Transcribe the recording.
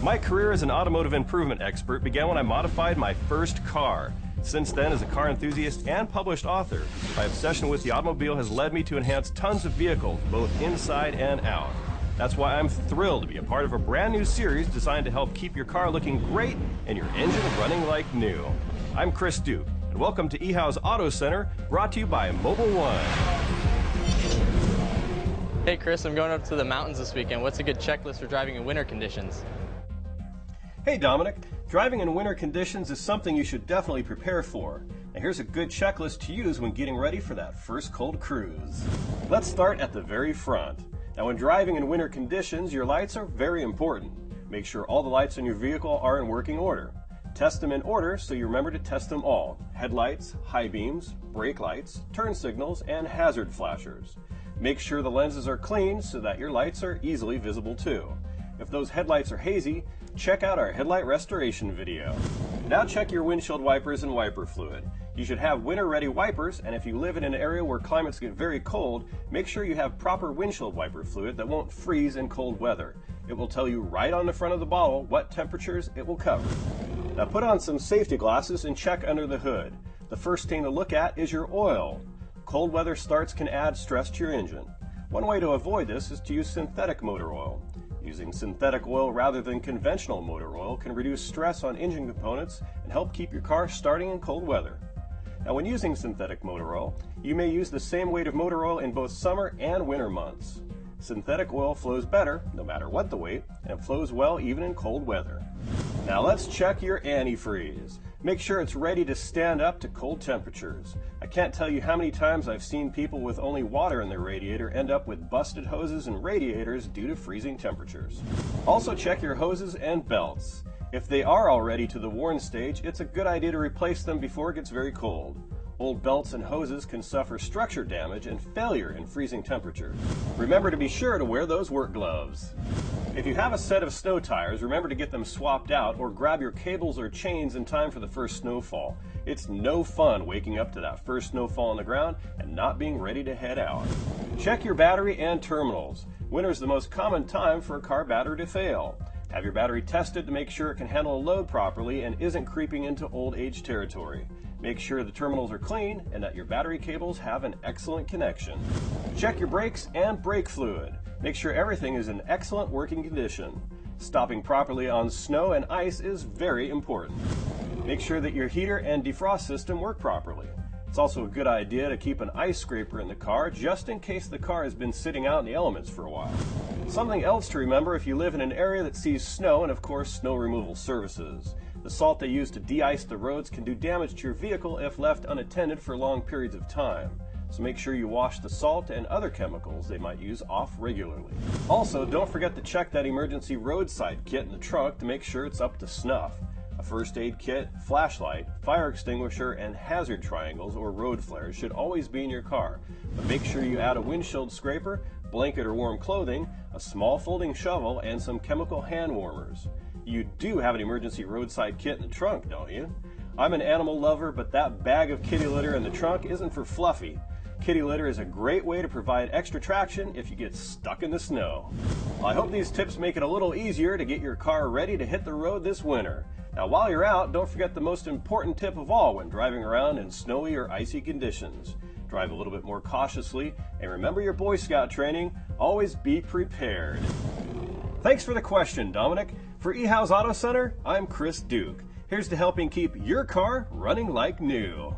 My career as an automotive improvement expert began when I modified my first car. Since then, as a car enthusiast and published author, my obsession with the automobile has led me to enhance tons of vehicles, both inside and out. That's why I'm thrilled to be a part of a brand new series designed to help keep your car looking great and your engine running like new. I'm Chris Duke, and welcome to eHow's Auto Center, brought to you by Mobil 1. Hey Chris, I'm going up to the mountains this weekend. What's a good checklist for driving in winter conditions? Hey Dominic, driving in winter conditions is something you should definitely prepare for. Now here's a good checklist to use when getting ready for that first cold cruise. Let's start at the very front. Now when driving in winter conditions, your lights are very important. Make sure all the lights in your vehicle are in working order. Test them in order so you remember to test them all. Headlights, high beams, brake lights, turn signals, and hazard flashers. Make sure the lenses are clean so that your lights are easily visible too. If those headlights are hazy, check out our headlight restoration video. Now check your windshield wipers and wiper fluid. You should have winter-ready wipers, and if you live in an area where climates get very cold, make sure you have proper windshield wiper fluid that won't freeze in cold weather. It will tell you right on the front of the bottle what temperatures it will cover. Now put on some safety glasses and check under the hood. The first thing to look at is your oil. Cold weather starts can add stress to your engine. One way to avoid this is to use synthetic motor oil. Using synthetic oil rather than conventional motor oil can reduce stress on engine components and help keep your car starting in cold weather. Now when using synthetic motor oil, you may use the same weight of motor oil in both summer and winter months. Synthetic oil flows better, no matter what the weight, and flows well even in cold weather. Now let's check your antifreeze. Make sure it's ready to stand up to cold temperatures. I can't tell you how many times I've seen people with only water in their radiator end up with busted hoses and radiators due to freezing temperatures. Also check your hoses and belts. If they are already to the worn stage, it's a good idea to replace them before it gets very cold. Old belts and hoses can suffer structure damage and failure in freezing temperatures. Remember to be sure to wear those work gloves. If you have a set of snow tires, remember to get them swapped out or grab your cables or chains in time for the first snowfall. It's no fun waking up to that first snowfall on the ground and not being ready to head out. Check your battery and terminals. Winter is the most common time for a car battery to fail. Have your battery tested to make sure it can handle a load properly and isn't creeping into old age territory. Make sure the terminals are clean and that your battery cables have an excellent connection. Check your brakes and brake fluid. Make sure everything is in excellent working condition. Stopping properly on snow and ice is very important. Make sure that your heater and defrost system work properly. It's also a good idea to keep an ice scraper in the car just in case the car has been sitting out in the elements for a while. Something else to remember if you live in an area that sees snow and of course snow removal services. The salt they use to de-ice the roads can do damage to your vehicle if left unattended for long periods of time. So make sure you wash the salt and other chemicals they might use off regularly. Also, don't forget to check that emergency roadside kit in the trunk to make sure it's up to snuff. A first aid kit, flashlight, fire extinguisher, and hazard triangles or road flares should always be in your car. But make sure you add a windshield scraper, blanket or warm clothing, a small folding shovel, and some chemical hand warmers. You do have an emergency roadside kit in the trunk, don't you? I'm an animal lover, but that bag of kitty litter in the trunk isn't for Fluffy. Kitty litter is a great way to provide extra traction if you get stuck in the snow. Well, I hope these tips make it a little easier to get your car ready to hit the road this winter. Now while you're out, don't forget the most important tip of all when driving around in snowy or icy conditions. Drive a little bit more cautiously, and remember your Boy Scout training, always be prepared. Thanks for the question, Dominic. For eHow's Auto Center, I'm Chris Duke. Here's to helping keep your car running like new.